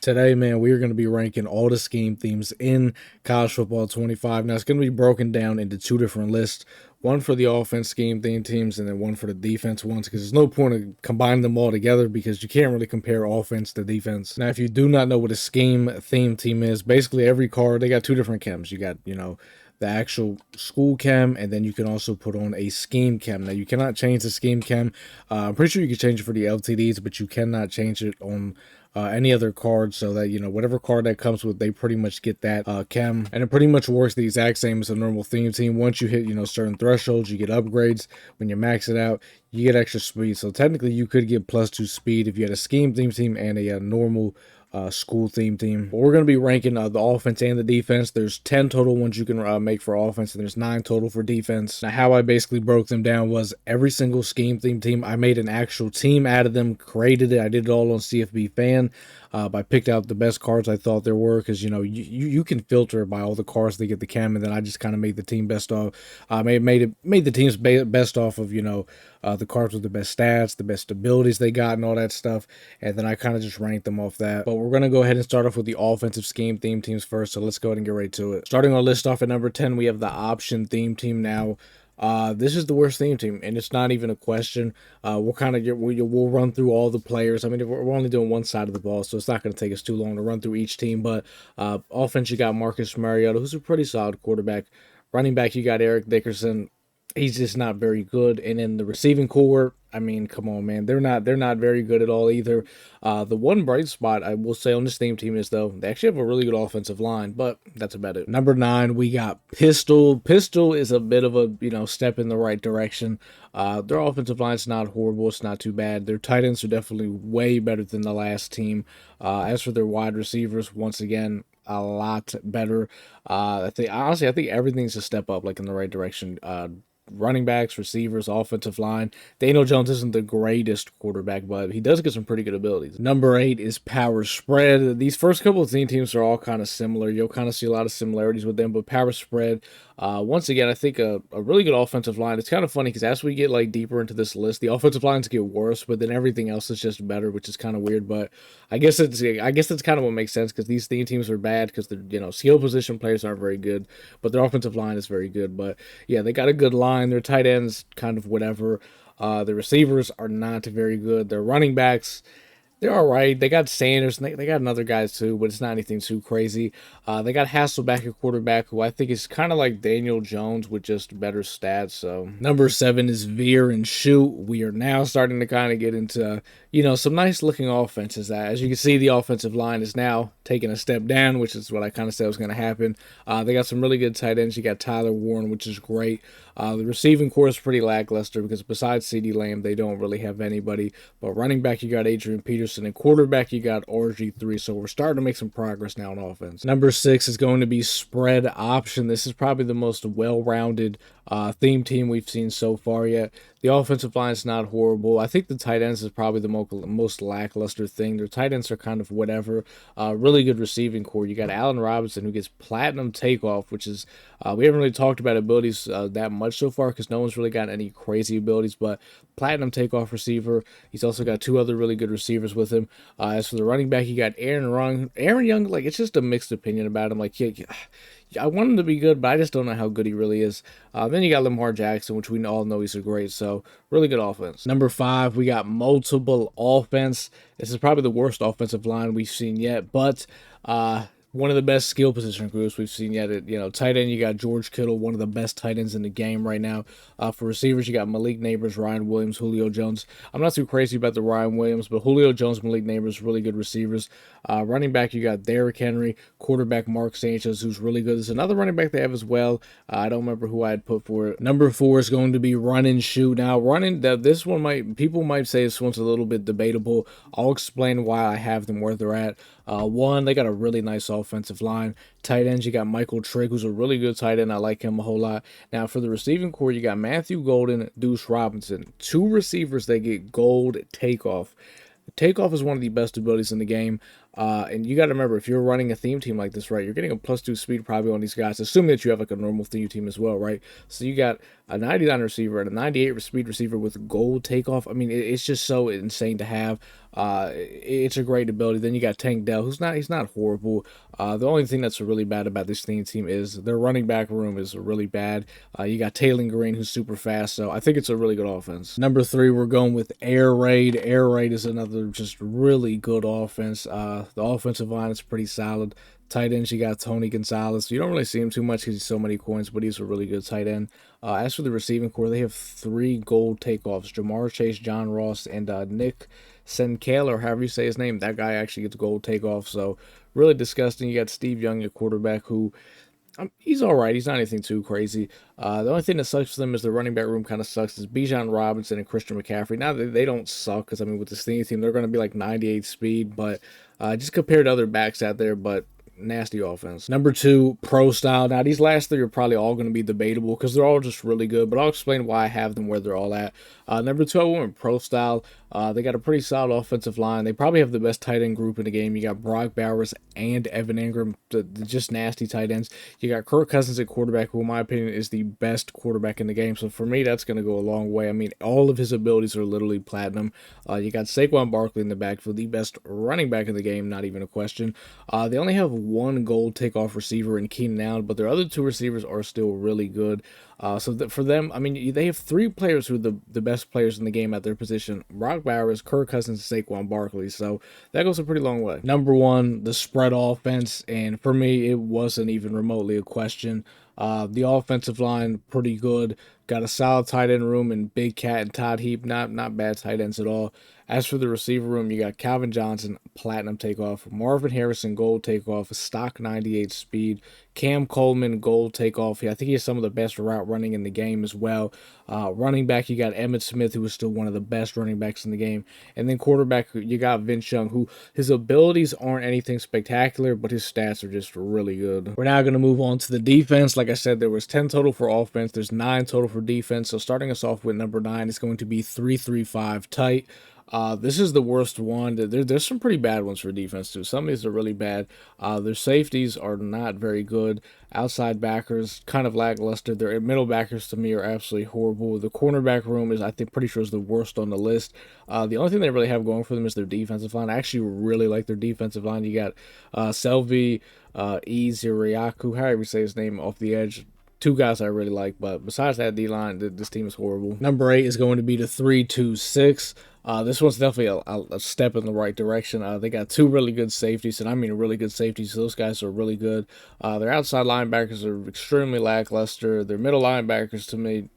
Today, man, we are going to be ranking all the scheme themes in college football 25. Now, it's going to be broken down into two different lists, one for the offense scheme theme teams and then one for the defense ones, because there's no point of combining them all together because you can't really compare offense to defense. Now, if you do not know what a scheme theme team is, basically every card, they got two different chems. You got, the actual school chem, and then you can also put on a scheme chem. Now, you cannot change the scheme chem. I'm pretty sure you can change it for the LTDs, but you cannot change it on any other card, so that whatever card that comes with, they pretty much get that chem, and it pretty much works the exact same as a normal theme team. Once you hit certain thresholds, you get upgrades. When you max it out, you get extra speed. So technically, you could get +2 speed if you had a scheme theme team and a normal school theme team. But we're going to be ranking the offense and the defense. There's 10 total ones you can make for offense, and there's 9 total for defense. Now, how I basically broke them down was every single scheme theme team, I made an actual team out of them, created it. I did it all on CFB Fan. I picked out the best cards I thought there were, because you can filter by all the cards they get the chem, and then I just kind of made the team best off. Made the teams best off of the cards with the best stats, the best abilities they got, and all that stuff. And then I kind of just ranked them off that. But we're gonna go ahead and start off with the offensive scheme theme teams first. So let's go ahead and get right to it. Starting our list off at number 10, we have the option theme team. Now, this is the worst theme team, and it's not even a question. We'll run through all the players. I mean, we're only doing one side of the ball, so it's not going to take us too long to run through each team. But offense, you got Marcus Mariota, who's a pretty solid quarterback. Running back, you got Eric Dickerson. He's just not very good. And in the receiving core, I mean, come on, man, they're not very good at all either. The one bright spot I will say on this theme team is, though, they actually have a really good offensive line, but that's about it. Number 9, we got Pistol. Pistol is a bit of a step in the right direction. Their offensive line's not horrible. It's not too bad. Their tight ends are definitely way better than the last team. As for their wide receivers, once again, a lot better. I think everything's a step up, like in the right direction. Running backs, receivers, offensive line. Daniel Jones isn't the greatest quarterback, but he does get some pretty good abilities. Number 8 is power spread. These first couple of teams are all kind of similar. You'll kind of see a lot of similarities with them, but power spread, once again, I think a really good offensive line. It's kind of funny because as we get like deeper into this list, the offensive lines get worse, but then everything else is just better, which is kind of weird. But I guess that's kind of what makes sense, because these theme teams are bad because their skill position players aren't very good, but their offensive line is very good. But yeah, they got a good line. Their tight ends kind of whatever. The receivers are not very good. Their running backs, they're all right. They got Sanders, and they got another guys too, but it's not anything too crazy. They got Hasselback at quarterback, who I think is kind of like Daniel Jones with just better stats. So number 7 is Veer and Shoot. We are now starting to kind of get into some nice looking offenses. As you can see, the offensive line is now taking a step down, which is what I kind of said was going to happen. They got some really good tight ends. You got Tyler Warren, which is great. The receiving core is pretty lackluster because besides CeeDee Lamb, they don't really have anybody. But running back, you got Adrian Peterson, and quarterback, you got RG3. So we're starting to make some progress now on offense. Number 6 is going to be spread option. This is probably the most well-rounded theme team we've seen so far yet. The offensive line is not horrible. I think the tight ends is probably the most lackluster thing. Their tight ends are kind of whatever. Really good receiving core. You got Allen Robinson, who gets platinum takeoff, which is we haven't really talked about abilities that much so far because no one's really got any crazy abilities, but platinum takeoff receiver. He's also got 2 other really good receivers with him. As for the running back, you got Aaron Young. Like, it's just a mixed opinion about him. Like, I want him to be good, but I just don't know how good he really is. Then you got Lamar Jackson, which we all know he's a great, so really good offense. Number 5, we got multiple offense. This is probably the worst offensive line we've seen yet, but one of the best skill position groups we've seen yet. Tight end, you got George Kittle, one of the best tight ends in the game right now. For receivers, you got Malik Neighbors, Ryan Williams, Julio Jones. I'm not too crazy about the Ryan Williams, but Julio Jones, Malik Neighbors, really good receivers. Running back, you got Derrick Henry. Quarterback, Mark Sanchez, who's really good. There's another running back they have as well. I don't remember who I had put for it. Number 4 is going to be run and shoot. Now, this one people might say this one's a little bit debatable. I'll explain why I have them where they're at. One, they got a really nice offensive line. Tight ends, you got Michael Trigg, who's a really good tight end. I like him a whole lot. Now, for the receiving core, you got Matthew Golden, Deuce Robinson. 2 receivers that get gold takeoff. Takeoff is one of the best abilities in the game. And you got to remember, if you're running a theme team like this, right, you're getting a +2 speed probably on these guys, assuming that you have like a normal theme team as well, right? So you got a 99 receiver and a 98 speed receiver with gold takeoff. I mean, it's just so insane to have. It's a great ability. Then you got Tank Dell, he's not horrible. The only thing that's really bad about this team is their running back room is really bad. You got Taylor Green, who's super fast, so I think it's a really good offense. Number 3, we're going with Air Raid. Air Raid is another just really good offense. The offensive line is pretty solid. Tight ends, you got Tony Gonzalez. You don't really see him too much because he's so many coins, but he's a really good tight end. As for the receiving core, they have 3 gold takeoffs: Jamar Chase, John Ross, and Nick Senkale, or however you say his name. That guy actually gets gold takeoff, so really disgusting. You got Steve Young, your quarterback, who he's all right. He's not anything too crazy. The only thing that sucks for them is the running back room kind of sucks. Is Bijan Robinson and Christian McCaffrey. Now they don't suck because I mean with the Steelers team they're going to be like 98 speed, but just compared to other backs out there, but nasty offense. Number 2, Pro Style. Now these last 3 are probably all going to be debatable because they're all just really good, but I'll explain why I have them where they're all at. Number 2, I went with Pro Style. They got a pretty solid offensive line. They probably have the best tight end group in the game. You got Brock Bowers and Evan Ingram, the just nasty tight ends. You got Kirk Cousins at quarterback, who in my opinion is the best quarterback in the game. So for me, that's going to go a long way. I mean, all of his abilities are literally platinum. You got Saquon Barkley in the backfield, the best running back in the game, not even a question. They only have 1 gold takeoff receiver in Keenan Allen, but their other 2 receivers are still really good. For them, I mean, they have 3 players who are the best players in the game at their position: Brock Bowers, Kirk Cousins, Saquon Barkley. So that goes a pretty long way. Number 1, the spread offense, and for me, it wasn't even remotely a question. The offensive line, pretty good. Got a solid tight end room in Big Cat and Todd Heap. Not bad tight ends at all. As for the receiver room, you got Calvin Johnson, platinum takeoff; Marvin Harrison, gold takeoff; stock 98 speed; Cam Coleman, gold takeoff. I think he has some of the best route running in the game as well. Running back, you got Emmitt Smith, who is still one of the best running backs in the game. And then quarterback, you got Vince Young, who his abilities aren't anything spectacular, but his stats are just really good. We're now going to move on to the defense. Like I said, there was 10 total for offense. There's 9 total for defense. So starting us off with number 9 is going to be 3-3-5 tight. This is the worst one. There's some pretty bad ones for defense too. Some of these are really bad. Their safeties are not very good. Outside backers kind of lackluster. Their middle backers to me are absolutely horrible. The cornerback room is, I think, pretty sure is the worst on the list. The only thing they really have going for them is their defensive line. I actually really like their defensive line. You got Selvi Iziriaku, however you say his name, off the edge. 2 guys I really like, but besides that D-line, this team is horrible. Number 8 is going to be the 3-2-6. This one's definitely a step in the right direction. They got 2 really good safeties, and I mean really good safeties. So those guys are really good. Their outside linebackers are extremely lackluster. Their middle linebackers, to me,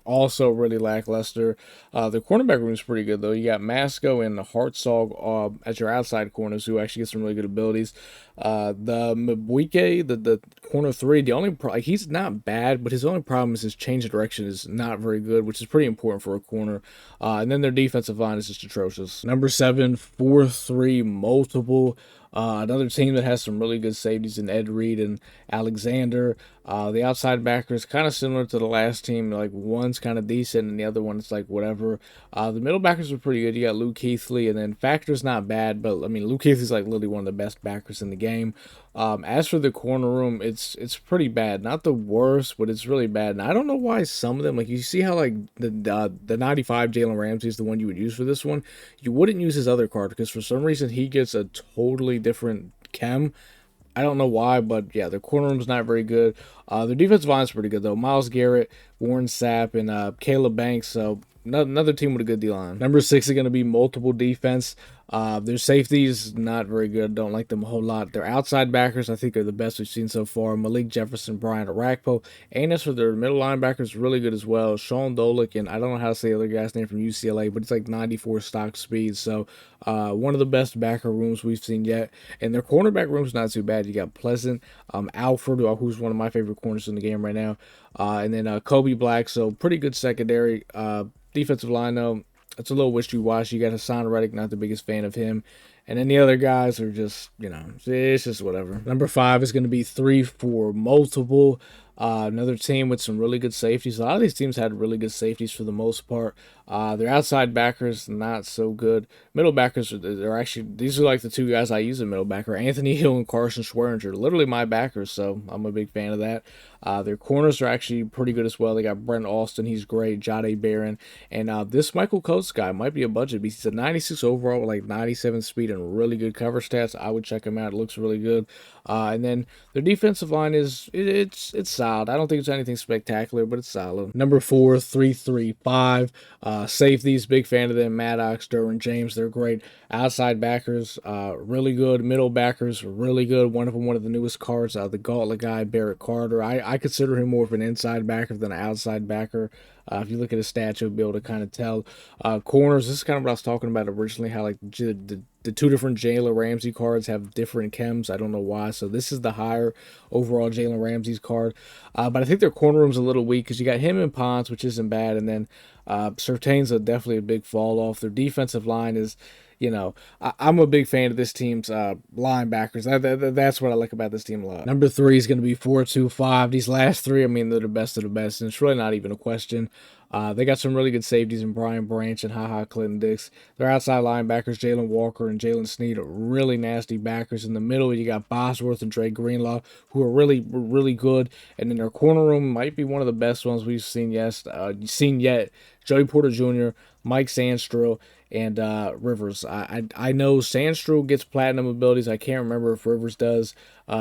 also really lackluster. The cornerback room is pretty good though. You got Masco and the Hartzog as your outside corners, who actually get some really good abilities. The Mbwike, the corner 3, the only he's not bad, but his only problem is his change of direction is not very good, which is pretty important for a corner. And then their defensive line is just atrocious. Number 7, 4-3 multiple. Another team that has some really good safeties in Ed Reed and Alexander. The outside backers kind of similar to the last team. Like one's kind of decent and the other one's like whatever. The middle backers are pretty good. You got Luke Keithley, and then Factor's not bad, but I mean Luke Keithley's like literally one of the best backers in the game. As for the corner room, it's pretty bad. Not the worst, but it's really bad. And I don't know why some of them, like you see how like the 95 Jalen Ramsey is the one you would use for this one. You wouldn't use his other card because for some reason he gets a totally different chem. I don't know why, but yeah, their corner room's not very good. Their defensive line's pretty good though. Myles Garrett, Warren Sapp, and Caleb Banks. So another team with a good D-line. Number 6 is going to be multiple defense. Their safeties, not very good. Don't like them a whole lot. Their outside backers, I think, are the best we've seen so far. Malik Jefferson, Brian Arakpo. And as for their middle linebackers, really good as well. Sean Dolik, and I don't know how to say the other guy's name from UCLA, but it's like 94 stock speed. So one of the best backer rooms we've seen yet. And their cornerback room's not too bad. You got Pleasant, Alford, who's one of my favorite corners in the game right now. And then Kobe Black, so pretty good secondary. Defensive line, though, it's a little wishy-washy. You got Hassan Reddick, not the biggest fan of him. And then the other guys are just, it's just whatever. Number 5 is going to be 3-4 multiple. Another team with some really good safeties. A lot of these teams had really good safeties for the most part. Their outside backers, not so good. Middle backers, they're actually, these are like the two guys I use in middle backer. Anthony Hill and Carson Schweringer, literally my backers, so I'm a big fan of that. Their corners are actually pretty good as well. They got Brent Austin, he's great. Jade Barron. And this Michael Coates guy might be a budget beast. He's a 96 overall with like 97 speed and really good cover stats. I would check him out. It looks really good. And then their defensive line is, it's solid. I don't think it's anything spectacular, but it's solid. Number 4, 3-3-5. Safeties, big fan of them. Maddox, Derwin James, they're great. Outside backers, really good. Middle backers, really good. One of them, one of the newest cards, the Gauntlet guy, Barrett Carter. I consider him more of an inside backer than an outside backer. If you look at his stats, you'll be able to kind of tell. Corners, this is kind of what I was talking about originally, how like the two different Jalen Ramsey cards have different chems. I don't know why. So this is the higher overall Jalen Ramsey's card. But I think their corner room's a little weak because you got him and Ponce, which isn't bad. And then Surtain's definitely a big fall off. Their defensive line is, I'm a big fan of this team's linebackers. That's what I like about this team a lot. Number 3 is going to be 4-2-5. These last 3, I mean, they're the best of the best, and it's really not even a question. They got some really good safeties in Brian Branch and HaHa Clinton Dix. Their outside linebackers, Jalen Walker and Jalen Sneed, are really nasty backers. In the middle, you got Bosworth and Dre Greenlaw, who are really, really good. And then their corner room might be one of the best ones we've seen yet. Joey Porter Jr., Mike Sandstro, and Rivers. I know Sandstro gets platinum abilities. I can't remember if Rivers does.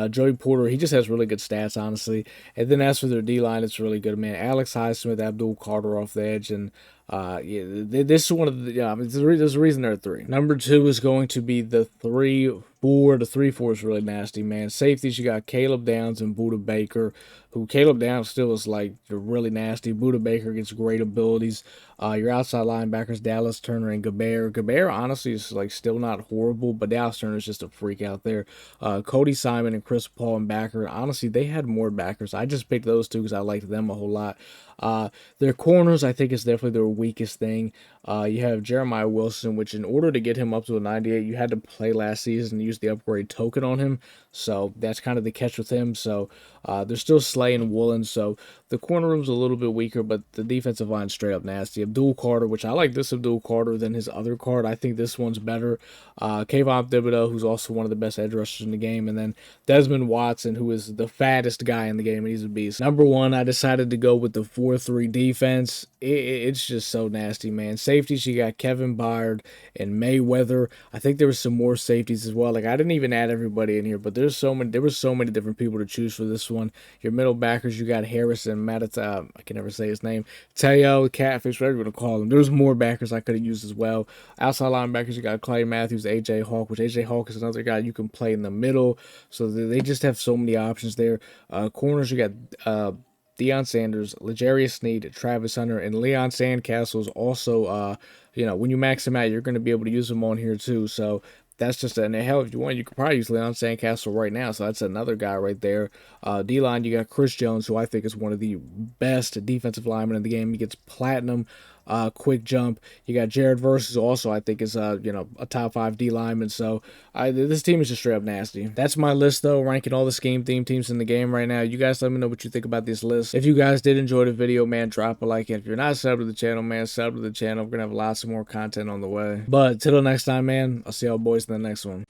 Joey Porter, he just has really good stats, honestly. And then as for their D-line, it's really good, man. Alex Highsmith, Abdul Carter off the edge, and this is one of the, there's a reason they're 3. Number 2 is going to be the 3-4. The 3-4 is really nasty, man. Safeties, you got Caleb Downs and Budda Baker, who Caleb Downs still is like really nasty. Budda Baker gets great abilities. Your outside linebackers, Dallas Turner and Gobert. Gobert, honestly, is like still not horrible, but Dallas Turner is just a freak out there. Cody Simon and Chris Paul and backer. Honestly, they had more backers. I just picked those two because I liked them a whole lot. Their corners, I think, is definitely their weakest thing. You have Jeremiah Wilson, which in order to get him up to a 98, you had to play last season and use the upgrade token on him. So that's kind of the catch with him. So they're still Slay and Woolen. So the corner room's a little bit weaker, but the defensive line's straight up nasty. Abdul Carter, which I like this Abdul Carter than his other card. I think this one's better. Kayvon Thibodeau, who's also one of the best edge rushers in the game. And then Desmond Watson, who is the fattest guy in the game, and he's a beast. Number 1, I decided to go with the 4-3 defense. It's just so nasty, man. Safeties, you got Kevin Byard and Mayweather. I think there was some more safeties as well. Like, I didn't even add everybody in here, but there were so many different people to choose for this one. Your middle backers, you got Harris and Matata, I can never say his name, Teo, Catfish, whatever you want to call him. There's more backers I could have used as well. Outside linebackers, you got Clay Matthews, AJ Hawk, which AJ Hawk is another guy you can play in the middle. So they just have so many options there. Corners, you got Deion Sanders, L'Jarius Sneed, Travis Hunter, and Leon Sandcastle is also, when you max him out, you're going to be able to use him on here too. So that's just and hell, if you want, you could probably use Leon Sandcastle right now. So that's another guy right there. D-line, you got Chris Jones, who I think is one of the best defensive linemen in the game. He gets platinum. Quick jump. You got Jared Verse, who also I think is a top 5 D lineman. So this team is just straight up nasty. That's my list though, ranking all the scheme theme teams in the game right now. You guys let me know what you think about this list. If you guys did enjoy the video, man, drop a like. And if you're not subbed to the channel, man, sub to the channel. We're gonna have lots of more content on the way. But till next time, man, I'll see y'all boys in the next one.